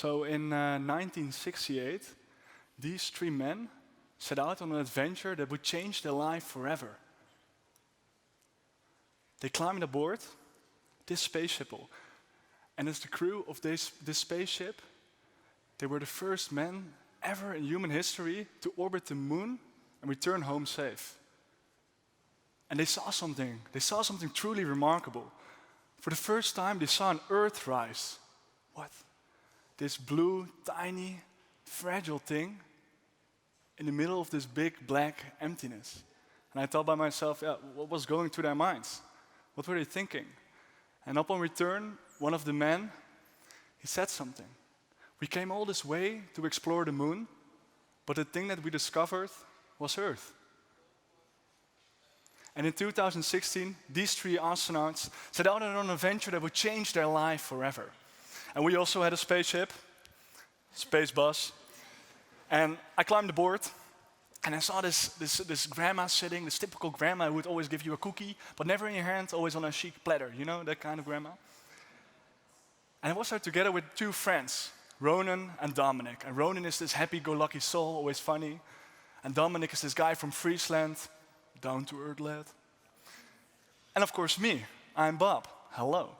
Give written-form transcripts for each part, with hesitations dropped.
So in 1968, these three men set out on an adventure that would change their life forever. They climbed aboard this spaceship, and as the crew of this spaceship, they were the first men ever in human history to orbit the moon and return home safe. And they saw something truly remarkable. For the first time, they saw an Earth rise. What? This blue, tiny, fragile thing in the middle of this big black emptiness. And I thought by myself, what was going through their minds? What were they thinking? And upon return, one of the men, he said something. We came all this way to explore the moon, but the thing that we discovered was Earth. And in 2016, these three astronauts set out on an adventure that would change their life forever. And we also had a spaceship, space bus. And I climbed aboard, and I saw this grandma sitting, this typical grandma who would always give you a cookie, but never in your hand, always on a chic platter, you know, that kind of grandma. And I was there together with two friends, Ronan and Dominic. And Ronan is this happy-go-lucky soul, always funny. And Dominic is this guy from Friesland, down-to-earth lad. And of course me, I'm Bob, hello.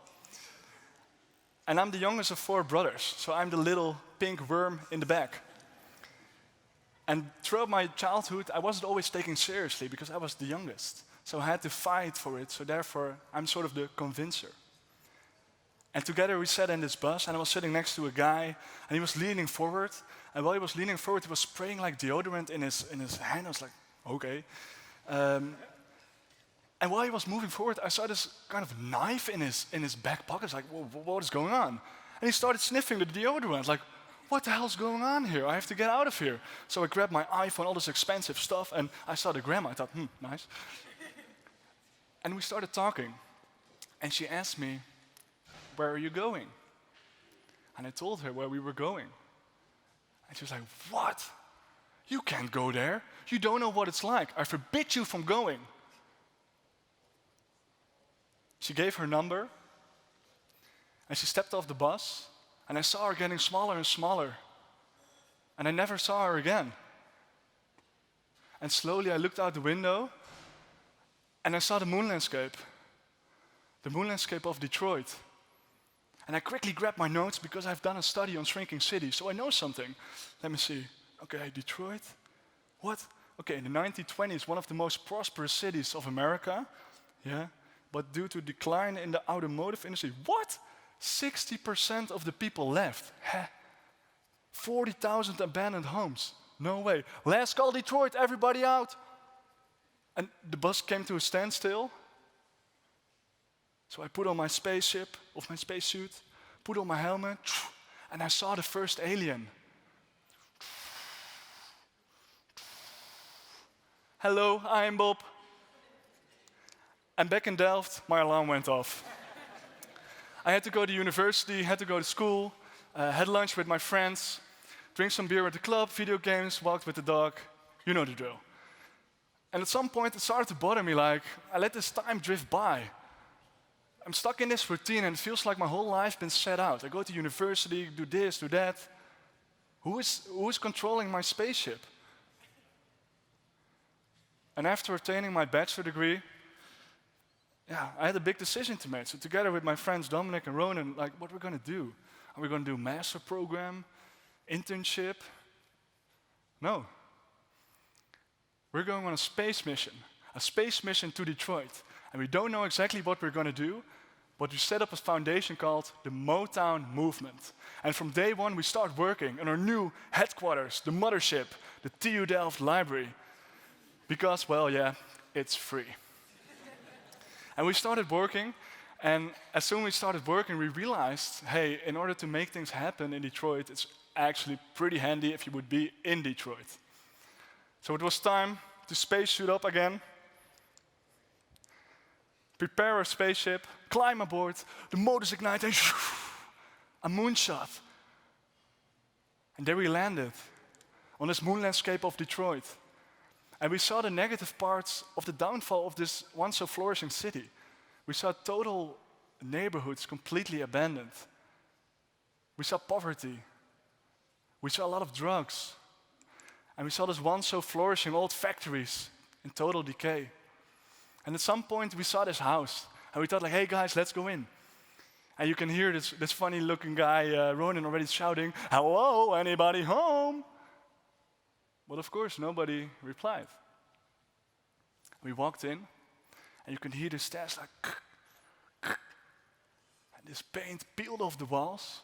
And I'm the youngest of four brothers, so I'm the little pink worm in the back. And throughout my childhood, I wasn't always taken seriously because I was the youngest. So I had to fight for it, so therefore I'm sort of the convincer. And together we sat in this bus, and I was sitting next to a guy, and he was leaning forward. And while he was leaning forward, he was spraying like deodorant in his hand. I was like, okay. And while he was moving forward, I saw this kind of knife in his back pocket. I was like, what is going on? And he started sniffing the deodorant. I was like, what the hell's going on here? I have to get out of here. So I grabbed my iPhone, all this expensive stuff, and I saw the grandma. I thought, nice. And we started talking. And she asked me, where are you going? And I told her where we were going. And she was like, what? You can't go there. You don't know what it's like. I forbid you from going. She gave her number, and she stepped off the bus, and I saw her getting smaller and smaller. And I never saw her again. And slowly I looked out the window, and I saw the moon landscape of Detroit. And I quickly grabbed my notes because I've done a study on shrinking cities, so I know something. Let me see. Okay, Detroit. What? Okay, in the 1920s, one of the most prosperous cities of America. Yeah. But due to decline in the automotive industry, what? 60% of the people left. 40,000 abandoned homes. No way. Last call Detroit, everybody out. And the bus came to a standstill. So I put on my spacesuit, put on my helmet, and I saw the first alien. Hello, I'm Bob. And back in Delft, my alarm went off. I had to go to university, had to go to school, had lunch with my friends, drink some beer at the club, video games, walked with the dog. You know the drill. And at some point, it started to bother me, like, I let this time drift by. I'm stuck in this routine, and it feels like my whole life been set out. I go to university, do this, do that. Who is controlling my spaceship? And after attaining my bachelor degree, I had a big decision to make. So together with my friends Dominic and Ronan, like, what we're going to do? Are we going to do a master program, internship? No. We're going on a space mission to Detroit. And we don't know exactly what we're going to do, but we set up a foundation called the Motown Movement. And from day one, we start working on our new headquarters, the mothership, the TU Delft library. Because, it's free. And we started working, and as soon as we started working, we realized, hey, in order to make things happen in Detroit, it's actually pretty handy if you would be in Detroit. So it was time to spacesuit up again, prepare our spaceship, climb aboard, the motors ignite, and a moonshot. And there we landed on this moon landscape of Detroit. And we saw the negative parts of the downfall of this once so flourishing city. We saw total neighborhoods completely abandoned. We saw poverty, We saw a lot of drugs. And we saw this once so flourishing old factories in total decay. And at some point we saw this house. And we thought like, hey guys, let's go in. And you can hear this funny looking guy, Ronan, already shouting, hello, anybody home? But of course, nobody replied. We walked in, and you can hear the stairs like, and this paint peeled off the walls.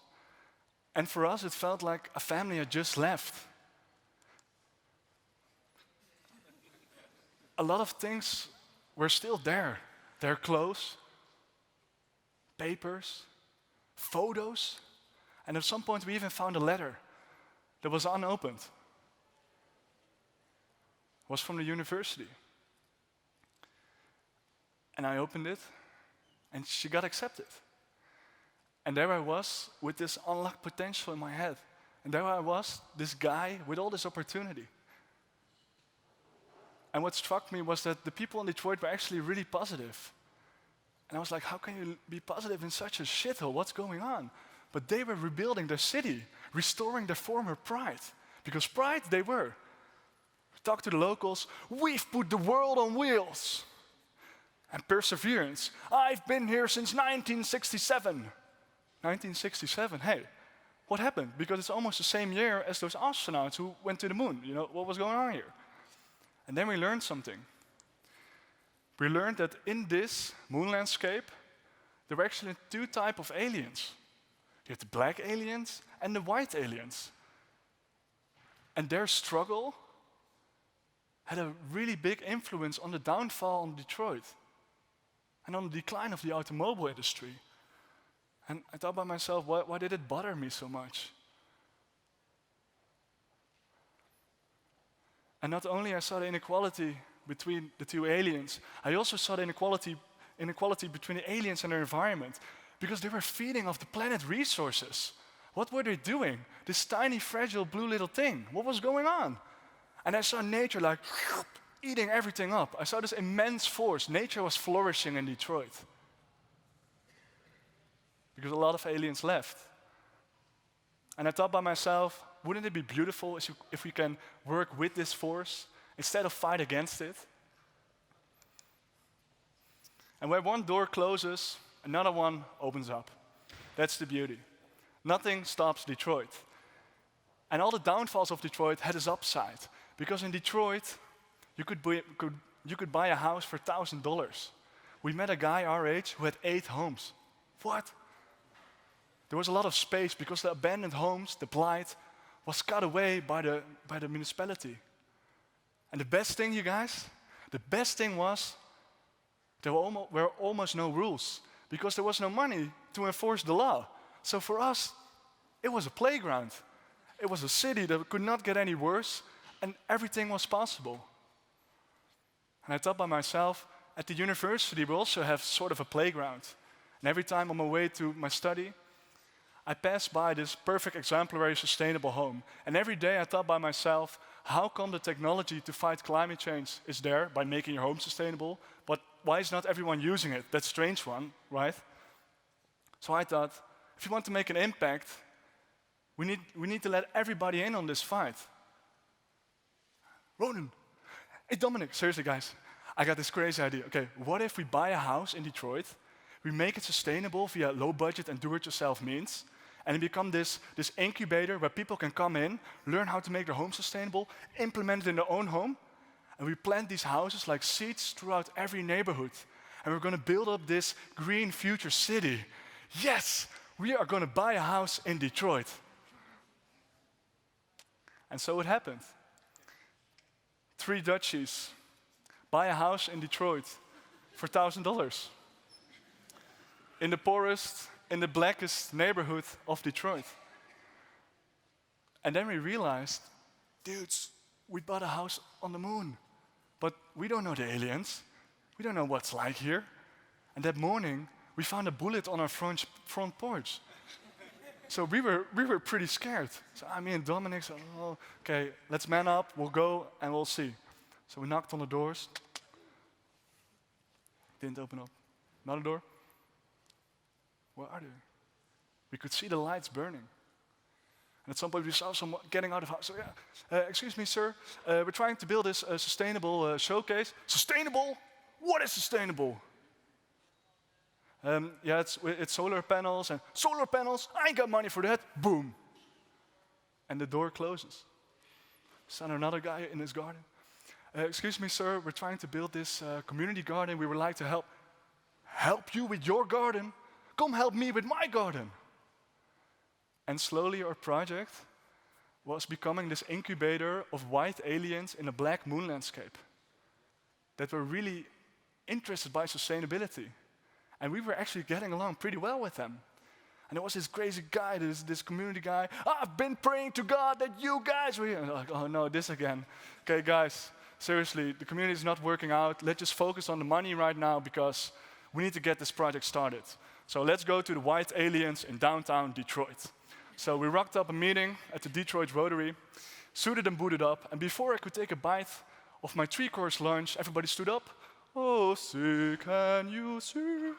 And for us, it felt like a family had just left. A lot of things were still there. Their clothes, papers, photos, and at some point we even found a letter that was unopened. It was from the university. And I opened it, and she got accepted. And there I was with this unlocked potential in my head. And there I was, this guy with all this opportunity. And what struck me was that the people in Detroit were actually really positive. And I was like, how can you be positive in such a shithole? What's going on? But they were rebuilding their city, restoring their former pride. Because pride they were. Talk to the locals, we've put the world on wheels. And perseverance, I've been here since 1967. 1967, hey, what happened? Because it's almost the same year as those astronauts who went to the moon. You know, what was going on here? And then we learned something. We learned that in this moon landscape, there were actually two types of aliens. You had the black aliens and the white aliens. And their struggle had a really big influence on the downfall of Detroit and on the decline of the automobile industry. And I thought by myself, why did it bother me so much? And not only I saw the inequality between the two aliens, I also saw the inequality between the aliens and their environment, because they were feeding off the planet resources. What were they doing? This tiny, fragile, blue little thing. What was going on? And I saw nature like eating everything up. I saw this immense force. Nature was flourishing in Detroit. Because a lot of aliens left. And I thought by myself, wouldn't it be beautiful if we can work with this force instead of fight against it? And where one door closes, another one opens up. That's the beauty. Nothing stops Detroit. And all the downfalls of Detroit had its upside. Because in Detroit, you could buy a house for $1,000. We met a guy our age who had 8 homes. What? There was a lot of space because the abandoned homes, the blight, was cut away by the municipality. And the best thing, you guys, the best thing was there were almost no rules because there was no money to enforce the law. So for us, it was a playground. It was a city that could not get any worse, and everything was possible. And I thought by myself, at the university we also have sort of a playground. And every time on my way to my study, I passed by this perfect, exemplary, sustainable home. And every day I thought by myself, how come the technology to fight climate change is there by making your home sustainable, but why is not everyone using it? That's a strange one, right? So I thought, if you want to make an impact, we need to let everybody in on this fight. Ronan, hey Dominic, seriously guys, I got this crazy idea. Okay, what if we buy a house in Detroit, we make it sustainable via low budget and do-it-yourself means, and it become this incubator where people can come in, learn how to make their home sustainable, implement it in their own home, and we plant these houses like seeds throughout every neighborhood. And we're going to build up this green future city. Yes, we are going to buy a house in Detroit. And so it happened. 3 Dutchies buy a house in Detroit for $1,000. In the poorest, in the blackest neighborhood of Detroit. And then we realized, dudes, we bought a house on the moon, but we don't know the aliens. We don't know what's like here. And that morning, we found a bullet on our front porch. So we were pretty scared. So me and Dominic said, oh, okay, let's man up, we'll go and we'll see. So we knocked on the doors. Didn't open up. Another door. Where are they? We could see the lights burning. And at some point we saw someone getting out of the house. So yeah, excuse me, sir, we're trying to build this sustainable showcase. Sustainable? What is sustainable? Yeah, it's solar panels. And solar panels? I ain't got money for that. Boom. And the door closes. There's another guy in his garden. Excuse me, sir, we're trying to build this community garden. We would like to help. Help you with your garden? Come help me with my garden. And slowly our project was becoming this incubator of white aliens in a black moon landscape that were really interested by sustainability. And we were actually getting along pretty well with them. And there was this crazy guy, this community guy. I've been praying to God that you guys were here. And like, oh no, this again. Okay, guys, seriously, the community is not working out. Let's just focus on the money right now because we need to get this project started. So let's go to the white aliens in downtown Detroit. So we rocked up a meeting at the Detroit Rotary, suited and booted up, and before I could take a bite of my 3-course lunch, everybody stood up. Oh, see, can you see?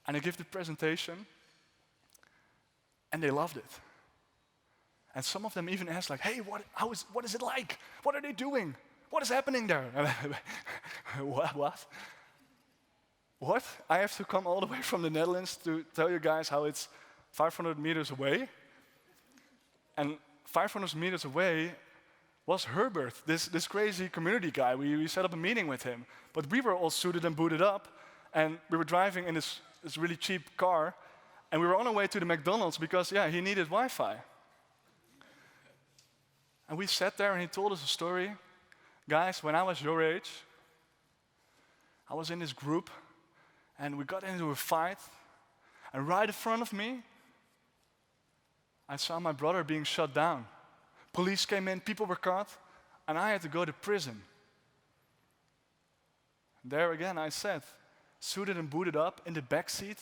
And I gave the presentation, and they loved it. And some of them even asked, like, hey, what is it like? What are they doing? What is happening there? What? What? I have to come all the way from the Netherlands to tell you guys how it's 500 meters away. And 500 meters away was Herbert, this crazy community guy. We set up a meeting with him. But we were all suited and booted up, and we were driving in this really cheap car, and we were on our way to the McDonald's because, yeah, he needed Wi-Fi. And we sat there, and he told us a story. Guys, when I was your age, I was in this group, and we got into a fight, and right in front of me, I saw my brother being shot down. Police came in, people were caught, and I had to go to prison. There again, I sat, suited and booted up in the back seat,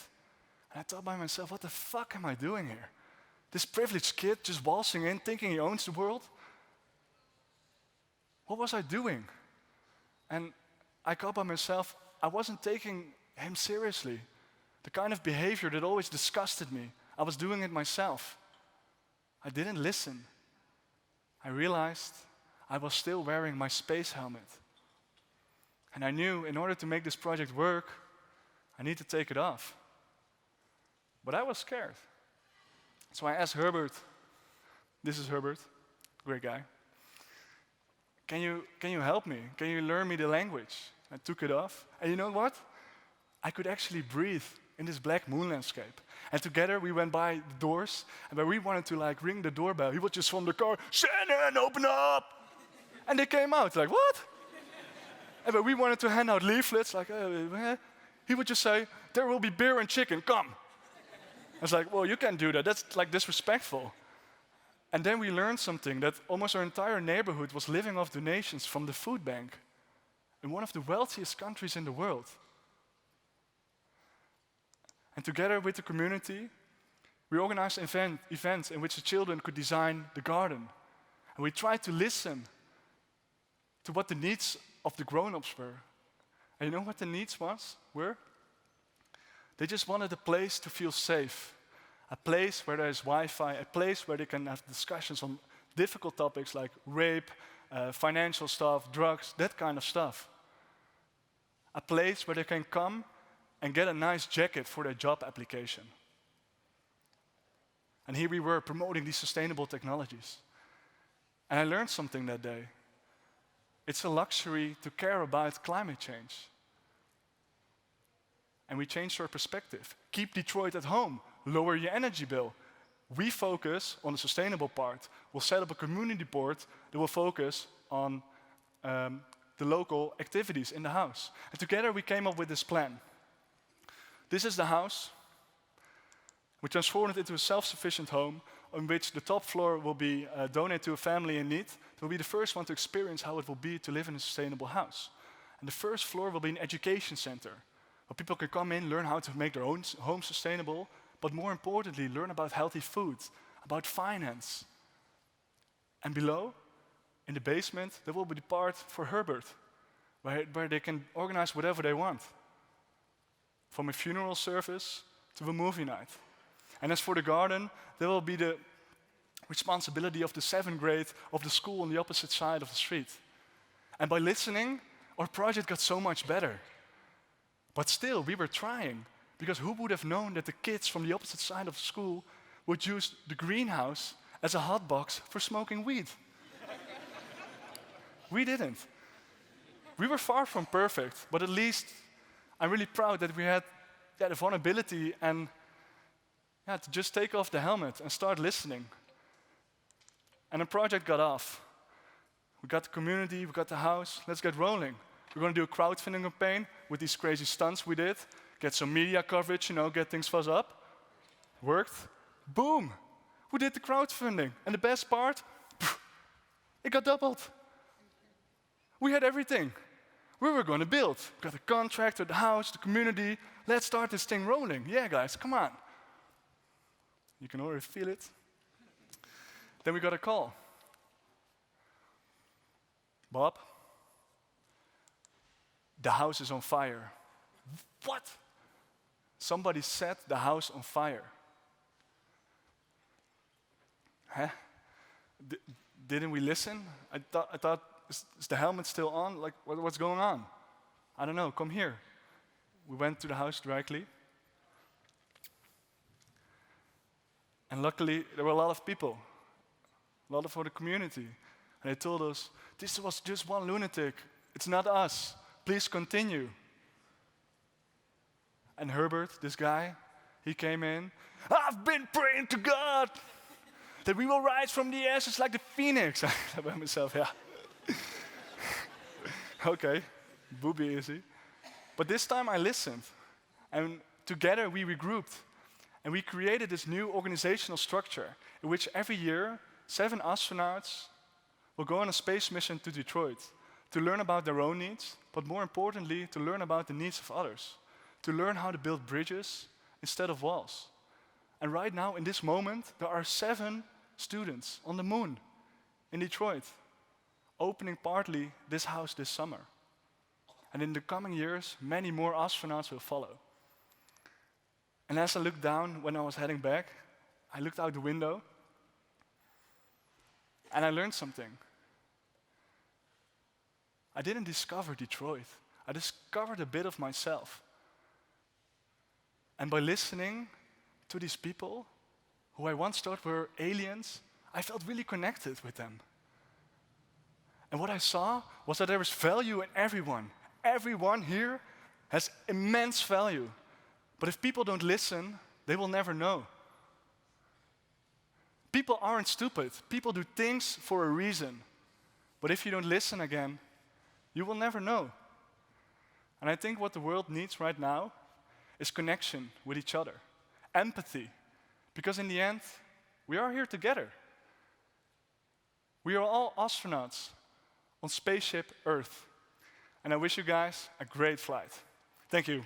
and I thought by myself, what the fuck am I doing here? This privileged kid just waltzing in, thinking he owns the world? What was I doing? And I caught by myself, I wasn't taking him seriously. The kind of behavior that always disgusted me, I was doing it myself. I didn't listen. I realized I was still wearing my space helmet. And I knew in order to make this project work, I need to take it off. But I was scared. So I asked Herbert, this is Herbert, great guy, can you help me? Can you learn me the language? I took it off, and you know what? I could actually breathe in this black moon landscape. And together we went by the doors, and when we wanted to like ring the doorbell, he was just from the car, Shannon, open up! And they came out, like, what? And when we wanted to hand out leaflets, like, he would just say, there will be beer and chicken, come. I was like, well, you can't do that, that's like disrespectful. And then we learned something, that almost our entire neighborhood was living off donations from the food bank in one of the wealthiest countries in the world. And together with the community, we organized events in which the children could design the garden. And we tried to listen to what the needs of the grown-ups were. And you know what the needs were? They just wanted a place to feel safe. A place where there is Wi-Fi, a place where they can have discussions on difficult topics like rape, financial stuff, drugs, that kind of stuff. A place where they can come and get a nice jacket for their job application. And here we were promoting these sustainable technologies. And I learned something that day. It's a luxury to care about climate change. And we changed our perspective. Keep Detroit at home. Lower your energy bill. We focus on the sustainable part. We'll set up a community board that will focus on the local activities in the house. And together we came up with this plan. This is the house. We transformed it into a self-sufficient home on which the top floor will be donated to a family in need. It will be the first one to experience how it will be to live in a sustainable house. And the first floor will be an education center where people can come in, learn how to make their own home sustainable, but more importantly, learn about healthy food, about finance. And below, in the basement, there will be the part for Herbert, where they can organize whatever they want. From a funeral service to a movie night. And as for the garden, there will be the responsibility of the 7th grade of the school on the opposite side of the street. And by listening, our project got so much better. But still, we were trying, because who would have known that the kids from the opposite side of the school would use the greenhouse as a hot box for smoking weed? We didn't. We were far from perfect, but at least I'm really proud that we had the vulnerability and to just take off the helmet and start listening. And the project got off. We got the community, we got the house, let's get rolling. We're going to do a crowdfunding campaign with these crazy stunts we did, get some media coverage, get things fuzz up. Worked. Boom! We did the crowdfunding. And the best part, it got doubled. We had everything. We were going to build. We got the contractor, the house, the community. Let's start this thing rolling. Yeah, guys, come on. You can already feel it. Then we got a call. Bob, the house is on fire. What? Somebody set the house on fire. Huh? Didn't we listen? I thought, is the helmet still on? Like, what's going on? I don't know, come here. We went to the house directly. And luckily, there were a lot of people, a lot of the community. And they told us, this was just one lunatic. It's not us. Please continue. And Herbert, this guy, he came in. I've been praying to God that we will rise from the ashes like the phoenix. I said by myself, yeah. Okay, booby easy. But this time I listened. And together we regrouped. And we created this new organizational structure in which every year 7 astronauts will go on a space mission to Detroit to learn about their own needs, but more importantly, to learn about the needs of others, to learn how to build bridges instead of walls. And right now, in this moment, there are 7 students on the moon in Detroit, opening partly this house this summer. And in the coming years, many more astronauts will follow. And as I looked down when I was heading back, I looked out the window and I learned something. I didn't discover Detroit. I discovered a bit of myself. And by listening to these people, who I once thought were aliens, I felt really connected with them. And what I saw was that there is value in everyone. Everyone here has immense value. But if people don't listen, they will never know. People aren't stupid. People do things for a reason. But if you don't listen again, you will never know. And I think what the world needs right now is connection with each other, empathy. Because in the end, we are here together. We are all astronauts on spaceship Earth. And I wish you guys a great flight. Thank you.